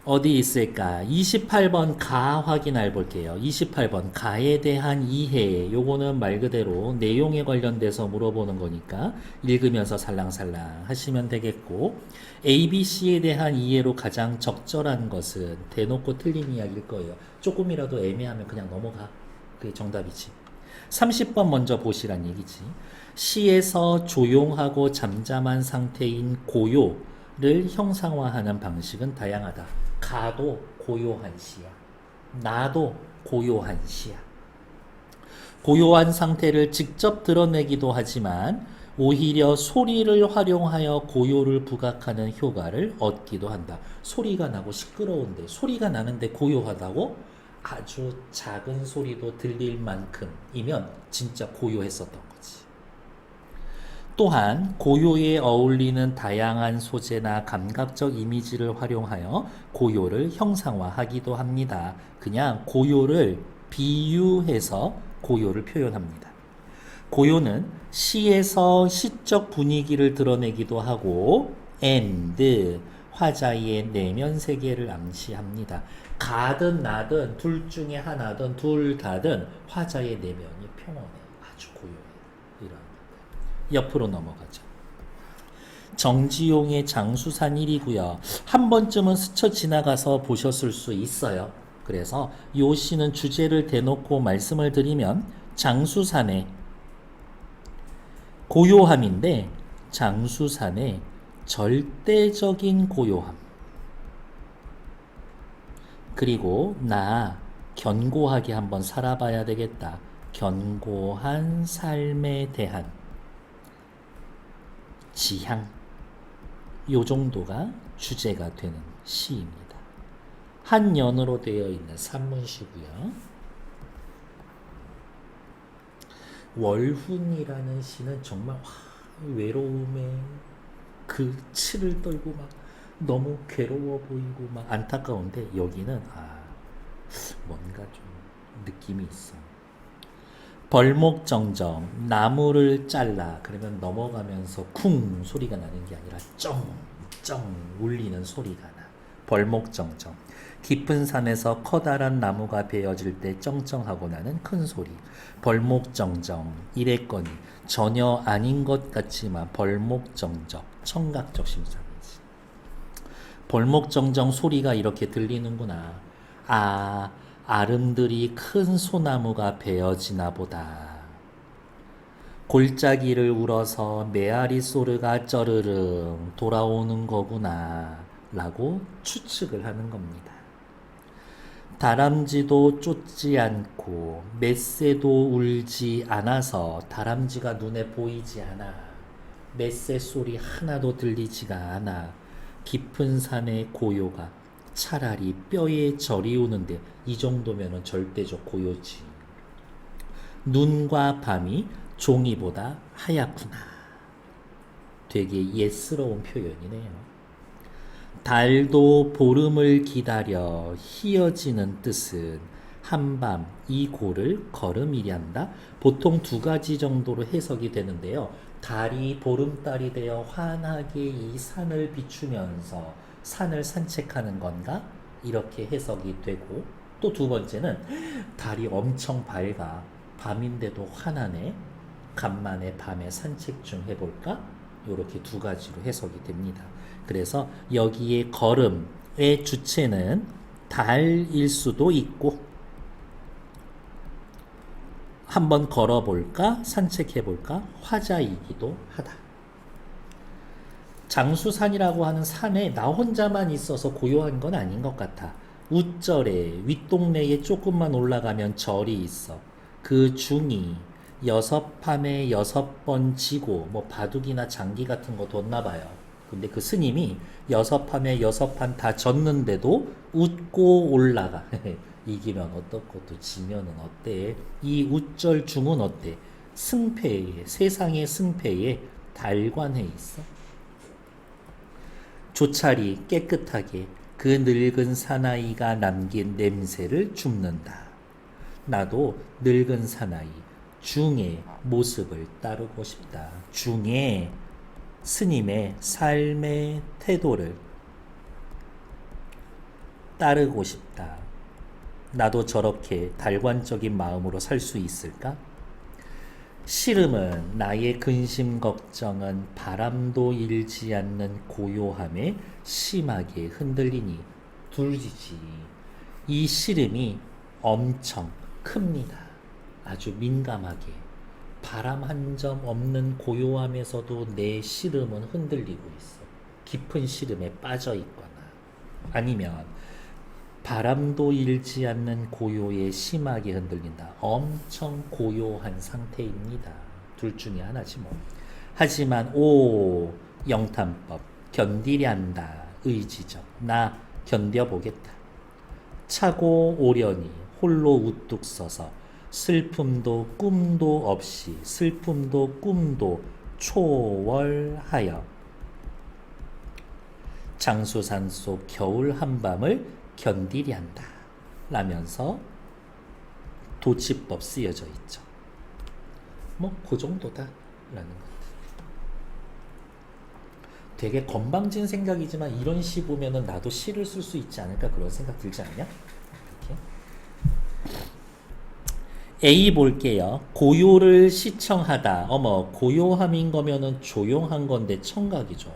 어디 있을까? 28번 가 확인해 볼게요. 28번 가에 대한 이해. 요거는 말 그대로 내용에 관련돼서 물어보는 거니까 읽으면서 살랑살랑 하시면 되겠고, ABC에 대한 이해로 가장 적절한 것은 대놓고 틀린 이야기일 거예요. 조금이라도 애매하면 그냥 넘어가. 그게 정답이지. 30번 먼저 보시란 얘기지. 시에서 조용하고 잠잠한 상태인 고요를 형상화하는 방식은 다양하다. 가도 고요한 시야. 나도 고요한 시야. 고요한 상태를 직접 드러내기도 하지만 오히려 소리를 활용하여 고요를 부각하는 효과를 얻기도 한다. 소리가 나고 시끄러운데, 소리가 나는데 고요하다고? 아주 작은 소리도 들릴 만큼이면 진짜 고요했었던 거지. 또한 고요에 어울리는 다양한 소재나 감각적 이미지를 활용하여 고요를 형상화하기도 합니다. 그냥 고요를 비유해서 고요를 표현합니다. 고요는 시에서 시적 분위기를 드러내기도 하고 and 화자의 내면 세계를 암시합니다. 가든 나든 둘 중에 하나든 둘 다든 화자의 내면이 평온해. 아주 고요해. 이런 옆으로 넘어가죠. 정지용의 장수산 1이고요. 한 번쯤은 스쳐 지나가서 보셨을 수 있어요. 그래서 요 시는 주제를 대놓고 말씀을 드리면 장수산의 고요함인데 장수산의 절대적인 고요함 그리고 나 견고하게 한번 살아봐야 되겠다. 견고한 삶에 대한 지향 요 정도가 주제가 되는 시입니다. 한 연으로 되어 있는 산문시고요. 월훈이라는 시는 정말 외로움에 그 치를 떨고 막 너무 괴로워 보이고 막 안타까운데 여기는 뭔가 좀 느낌이 있어. 벌목정정 나무를 잘라 그러면 넘어가면서 쿵 소리가 나는 게 아니라 쩡쩡 울리는 소리가 나. 벌목정정 깊은 산에서 커다란 나무가 베어질 때 쩡쩡하고 나는 큰 소리. 벌목정정 이랬거니 전혀 아닌 것 같지만 벌목정적 청각적 심상이지. 벌목정정 소리가 이렇게 들리는구나. 아름드리 큰 소나무가 베어지나 보다. 골짜기를 울어서 메아리 소르가 쩌르릉 돌아오는 거구나 라고 추측을 하는 겁니다. 다람쥐도 쫓지 않고 맷새도 울지 않아서 다람쥐가 눈에 보이지 않아. 맷새 소리 하나도 들리지가 않아. 깊은 산의 고요가 차라리 뼈에 저리 오는데 이 정도면 절대적 고요지. 눈과 밤이 종이보다 하얗구나. 되게 예스러운 표현이네요. 달도 보름을 기다려 희어지는 뜻은 한밤 이 고를 걸음이란다. 보통 두 가지 정도로 해석이 되는데요. 달이 보름달이 되어 환하게 이 산을 비추면서 산을 산책하는 건가? 이렇게 해석이 되고 또 두 번째는 달이 엄청 밝아 밤인데도 환하네. 간만에 밤에 산책 좀 해볼까? 이렇게 두 가지로 해석이 됩니다. 그래서 여기에 걸음의 주체는 달일 수도 있고 한번 걸어볼까? 산책해볼까? 화자이기도 하다. 장수산이라고 하는 산에 나 혼자만 있어서 고요한 건 아닌 것 같아. 웃절에 윗동네에 조금만 올라가면 절이 있어. 그 중이 6밤에 6번 지고 뭐 바둑이나 장기 같은 거 뒀나 봐요. 근데 그 스님이 6밤에 6판 다 졌는데도 웃고 올라가. 이기면 어떻고 또 지면은 어때? 이 웃절 중은 어때? 승패에 세상의 승패에 달관해 있어. 조찰이 깨끗하게 그 늙은 사나이가 남긴 냄새를 줍는다. 나도 늙은 사나이 중의 모습을 따르고 싶다. 중의 스님의 삶의 태도를 따르고 싶다. 나도 저렇게 달관적인 마음으로 살 수 있을까? 시름은 나의 근심 걱정은 바람도 일지 않는 고요함에 심하게 흔들리니 둘지지. 이 시름이 엄청 큽니다. 아주 민감하게. 바람 한 점 없는 고요함에서도 내 시름은 흔들리고 있어. 깊은 시름에 빠져 있거나 아니면 바람도 일지 않는 고요에 심하게 흔들린다. 엄청 고요한 상태입니다. 둘 중에 하나지 뭐. 하지만 오 영탄법 견디련다. 의지적 나 견뎌보겠다. 차고 오려니 홀로 우뚝 서서 슬픔도 꿈도 없이 슬픔도 꿈도 초월하여 장수산 속 겨울 한밤을 견디련다 라면서 도치법 쓰여져 있죠. 뭐 그 정도다 라는 것. 되게 건방진 생각이지만 이런 시 보면은 나도 시를 쓸 수 있지 않을까 그런 생각 들지 않냐? 이렇게. A 볼게요. 고요를 시청하다. 어머 고요함인 거면은 조용한 건데 청각이죠.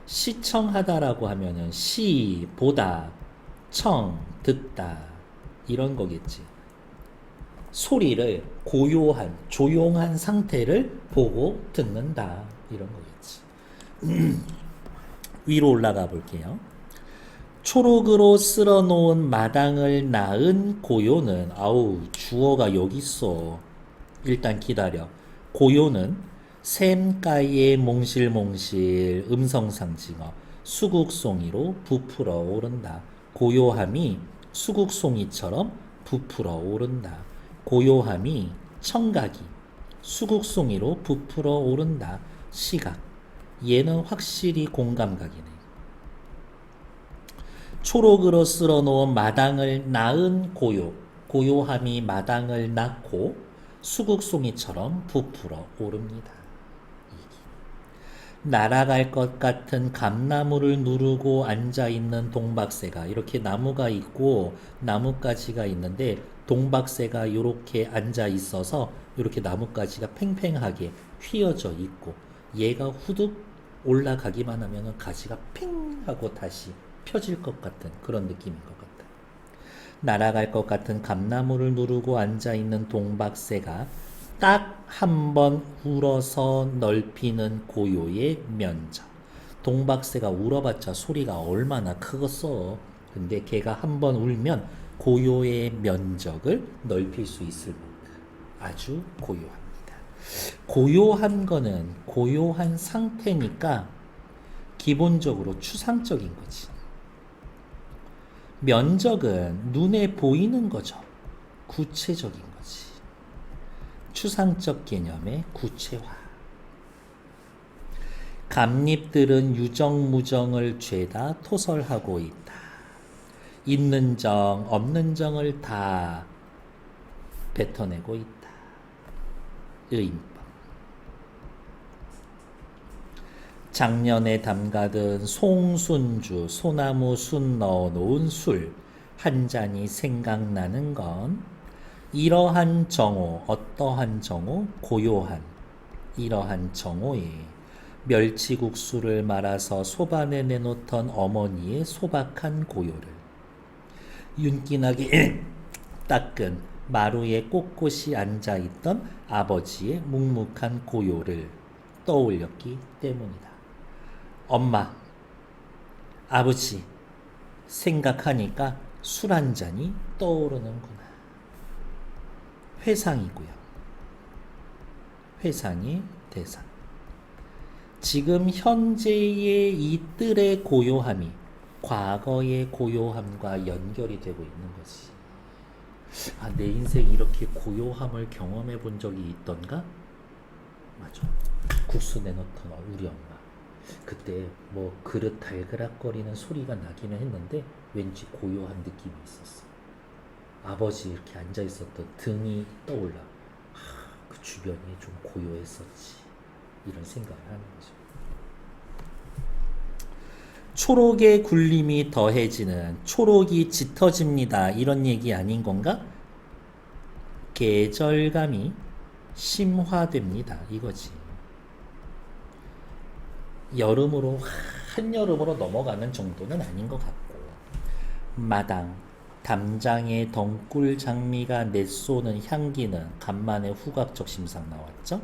시청하다라고 하면은 시, 보다, 청, 듣다 이런 거겠지. 소리를 고요한, 조용한 상태를 보고 듣는다 이런 거겠지. 위로 올라가 볼게요. 초록으로 쓸어놓은 마당을 낳은 고요는 아우 주어가 여기 있어. 일단 기다려. 고요는 샘가에 몽실몽실 음성상징어 수국송이로 부풀어 오른다. 고요함이 수국송이처럼 부풀어 오른다. 고요함이 청각이 수국송이로 부풀어 오른다. 시각 얘는 확실히 공감각이네. 초록으로 쓸어놓은 마당을 낳은 고요 고요함이 마당을 낳고 수국송이처럼 부풀어 오릅니다. 날아갈 것 같은 감나무를 누르고 앉아있는 동박새가 이렇게 나무가 있고 나뭇가지가 있는데 동박새가 이렇게 앉아 있어서 이렇게 나뭇가지가 팽팽하게 휘어져 있고 얘가 후둑 올라가기만 하면 가지가 팽 하고 다시 펴질 것 같은 그런 느낌인 것 같다. 날아갈 것 같은 감나무를 누르고 앉아있는 동박새가 딱 한 번 울어서 넓히는 고요의 면적. 동박새가 울어봤자 소리가 얼마나 크겠어. 근데 걔가 한 번 울면 고요의 면적을 넓힐 수 있을 만큼 아주 고요합니다. 고요한 거는 고요한 상태니까 기본적으로 추상적인 거지. 면적은 눈에 보이는 거죠. 구체적인 거지. 추상적 개념의 구체화. 감립들은 유정무정을 죄다 토설하고 있다. 있는 정, 없는 정을 다 뱉어내고 있다. 의인법. 작년에 담가둔 송순주, 소나무 순 넣어놓은 술 한 잔이 생각나는 건 이러한 정오, 어떠한 정오? 고요한 이러한 정오에 멸치국수를 말아서 소반에 내놓던 어머니의 소박한 고요를 윤기나게 닦은 마루에 꼿꼿이 앉아있던 아버지의 묵묵한 고요를 떠올렸기 때문이다. 엄마, 아버지 생각하니까 술 한 잔이 떠오르는구나. 회상이고요. 회상의 대상. 지금 현재의 이 뜰의 고요함이 과거의 고요함과 연결이 되고 있는 거지. 아, 내 인생 이렇게 고요함을 경험해 본 적이 있던가? 맞아. 국수 내놓던 우리 엄마. 그때 뭐 그릇 달그락거리는 소리가 나기는 했는데 왠지 고요한 느낌이 있었어. 아버지 이렇게 앉아 있었던 등이 떠올라. 그 주변이 좀 고요했었지. 이런 생각을 하는 거죠. 초록의 굴림이 더해지는 초록이 짙어집니다. 이런 얘기 아닌 건가? 계절감이 심화됩니다. 이거지. 여름으로 한여름으로 넘어가는 정도는 아닌 것 같고 마당 담장의 덩굴 장미가 내쏘는 향기는 간만에 후각적 심상 나왔죠.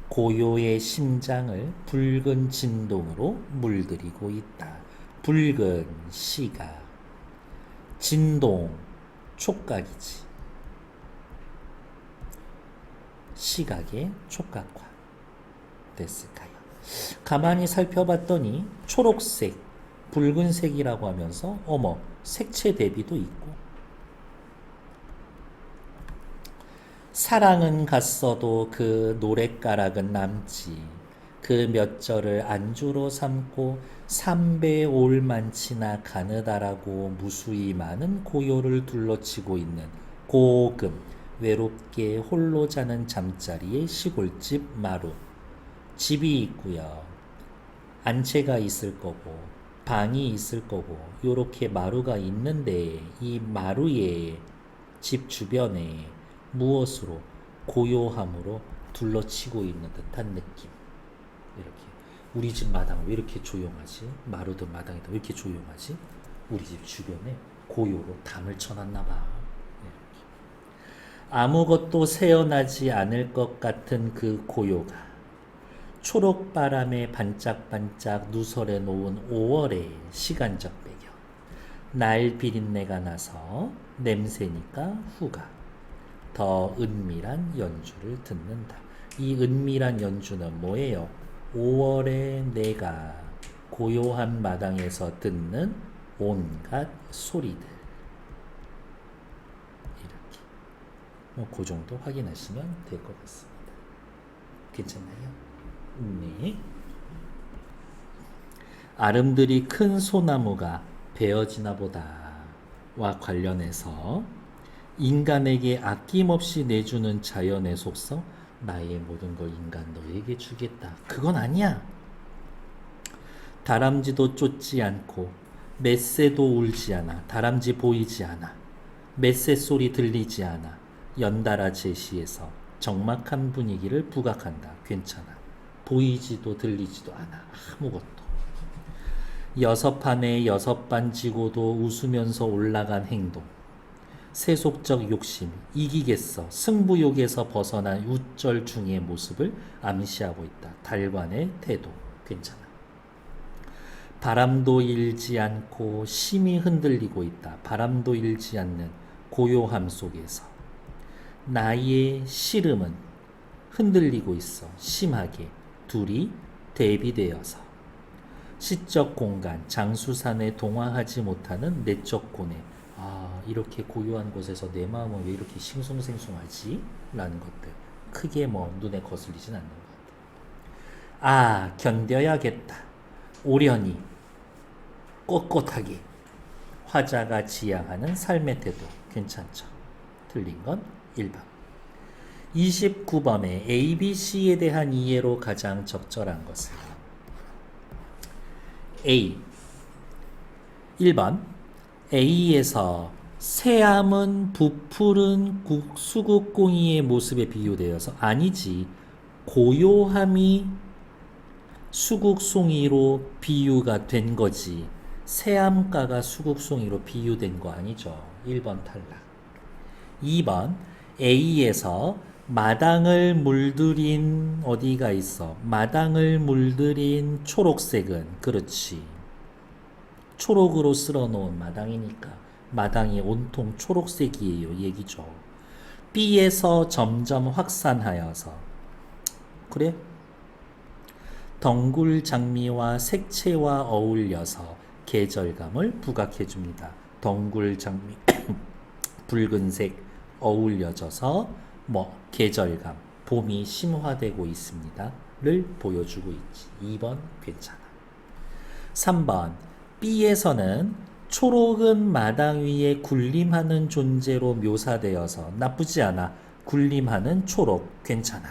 고요의 심장을 붉은 진동으로 물들이고 있다. 붉은 시각 진동 촉각이지. 시각의 촉각화 됐을까요? 가만히 살펴봤더니 초록색, 붉은색이라고 하면서 어머 색채 대비도 있고 사랑은 갔어도 그 노랫가락은 남지. 그 몇 절을 안주로 삼고 삼배 올만치나 가느다라고 무수히 많은 고요를 둘러치고 있는 고금 외롭게 홀로 자는 잠자리의 시골집 마루. 집이 있고요. 안채가 있을 거고 방이 있을 거고 요렇게 마루가 있는데 이 마루의 집 주변에 무엇으로 고요함으로 둘러치고 있는 듯한 느낌. 이렇게 우리 집 마당 왜 이렇게 조용하지? 마루든 마당이든 왜 이렇게 조용하지? 우리 집 주변에 고요로 담을 쳐놨나 봐. 이렇게. 아무것도 새어나지 않을 것 같은 그 고요가 초록바람에 반짝반짝 누설해 놓은 5월의 시간적 배경. 날 비린내가 나서 냄새니까 후가. 더 은밀한 연주를 듣는다. 이 은밀한 연주는 뭐예요? 5월의 내가 고요한 마당에서 듣는 온갖 소리들. 이렇게. 그 정도 확인하시면 될 것 같습니다. 괜찮나요? 네. 아름드리 큰 소나무가 베어지나 보다와 관련해서 인간에게 아낌없이 내주는 자연의 속성, 나의 모든 걸 인간 너에게 주겠다. 그건 아니야. 다람쥐도 쫓지 않고 맷새도 울지 않아. 다람쥐 보이지 않아. 맷새 소리 들리지 않아. 연달아 제시해서 적막한 분위기를 부각한다. 괜찮아. 보이지도 들리지도 않아. 아무것도. 여섯 판에 여섯 반 지고도 웃으면서 올라간 행동. 세속적 욕심, 이기겠어, 승부욕에서 벗어난 우절중의 모습을 암시하고 있다. 달관의 태도, 괜찮아. 바람도 일지 않고 심히 흔들리고 있다. 바람도 일지 않는 고요함 속에서 나의 시름은 흔들리고 있어. 심하게 둘이 대비되어서 시적 공간, 장수산에 동화하지 못하는 내적 고뇌. 이렇게 고요한 곳에서 내 마음은 왜 이렇게 싱숭생숭하지? 라는 것들 크게 눈에 거슬리진 않는 것 같아요. 견뎌야겠다. 오련히 꼿꼿하게 화자가 지향하는 삶의 태도. 괜찮죠? 틀린 건 1번. 29번에 A, B, C에 대한 이해로 가장 적절한 것은 A. 1번 A에서 새암은 부푸른 수국공이의 모습에 비유되어서 아니지. 고요함이 수국송이로 비유가 된 거지. 새암가가 수국송이로 비유된 거 아니죠. 1번 탈락. 2번 A에서 마당을 물들인 어디가 있어? 마당을 물들인 초록색은 그렇지. 초록으로 쓸어놓은 마당이니까 마당이 온통 초록색이에요. 얘기죠. B에서 점점 확산하여서 그래? 덩굴 장미와 색채와 어울려서 계절감을 부각해줍니다. 덩굴 장미 붉은색 어울려져서 계절감 봄이 심화되고 있습니다를 보여주고 있지. 2번 괜찮아. 3번 B에서는 초록은 마당 위에 군림하는 존재로 묘사되어서 나쁘지 않아. 군림하는 초록 괜찮아.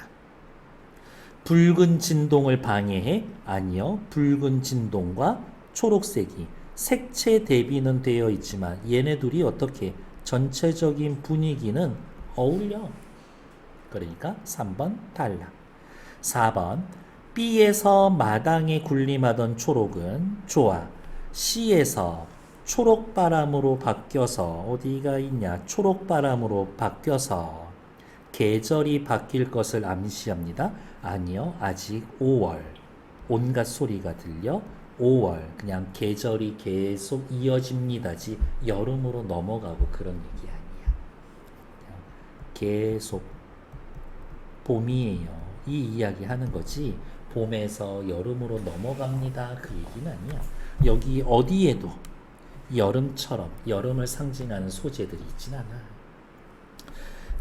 붉은 진동을 방해해? 아니요. 붉은 진동과 초록색이 색채 대비는 되어 있지만 얘네 둘이 어떻게 전체적인 분위기는 어울려. 그러니까 3번 탈락. 4번 B에서 마당에 군림하던 초록은 좋아. C에서 초록바람으로 바뀌어서 어디가 있냐? 초록바람으로 바뀌어서 계절이 바뀔 것을 암시합니다. 아니요. 아직 5월. 온갖 소리가 들려. 5월. 그냥 계절이 계속 이어집니다지 여름으로 넘어가고 그런 얘기 아니야. 그냥 계속 봄이에요. 이 이야기 하는 거지. 봄에서 여름으로 넘어갑니다. 그 얘기는 아니야. 여기 어디에도 여름처럼 여름을 상징하는 소재들이 있진 않아.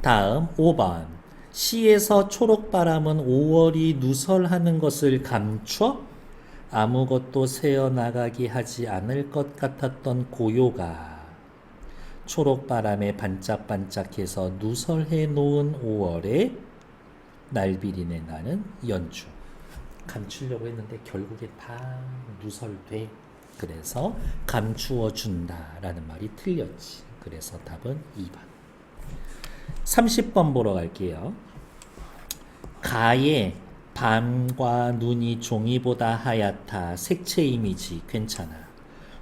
다음 5번. 시에서 초록바람은 5월이 누설하는 것을 감춰 아무것도 새어나가게 하지 않을 것 같았던 고요가 초록바람에 반짝반짝해서 누설해 놓은 5월에 날비린내 나는 연주. 감추려고 했는데 결국에 다 누설돼. 그래서 감추어 준다라는 말이 틀렸지. 그래서 답은 2번. 30번 보러 갈게요. 가에 밤과 눈이 종이보다 하얗다. 색채 이미지 괜찮아.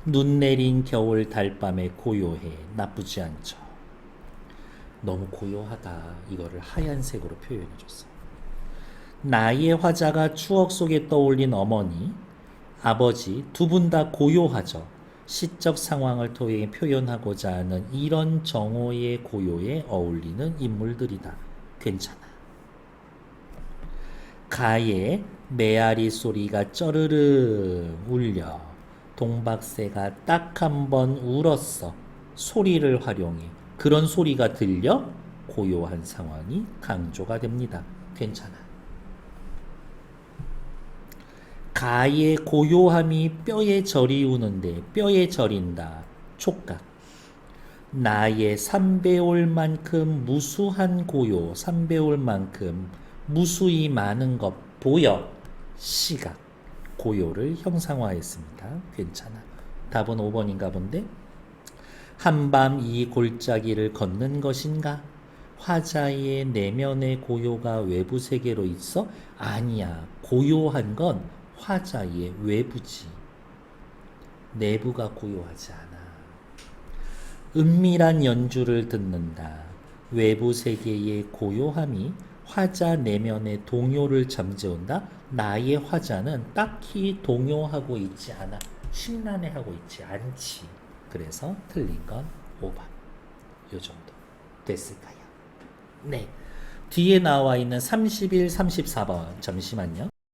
눈 내린 겨울 달밤에 고요해. 나쁘지 않죠. 너무 고요하다. 이거를 하얀색으로 표현해줬어. 나의 화자가 추억 속에 떠올린 어머니, 아버지 두 분 다 고요하죠. 시적 상황을 통해 표현하고자 하는 이런 정오의 고요에 어울리는 인물들이다. 괜찮아. 가에 메아리 소리가 쩌르르 울려 동박새가 딱 한 번 울었어. 소리를 활용해 그런 소리가 들려 고요한 상황이 강조가 됩니다. 괜찮아. 가의 고요함이 뼈에 저리우는데 뼈에 저린다. 촉각. 나의 3배올만큼 무수한 고요, 3배올만큼 무수히 많은 것 보여. 시각. 고요를 형상화했습니다. 괜찮아. 답은 5번인가 본데. 한밤 이 골짜기를 걷는 것인가? 화자의 내면의 고요가 외부 세계로 있어? 아니야. 고요한 건 화자의 외부지. 내부가 고요하지 않아. 은밀한 연주를 듣는다. 외부 세계의 고요함이 화자 내면의 동요를 잠재운다. 나의 화자는 딱히 동요하고 있지 않아. 심란해하고 있지 않지. 그래서 틀린 건 5번. 요 정도 됐을까요? 네. 뒤에 나와 있는 31, 34번 잠시만요.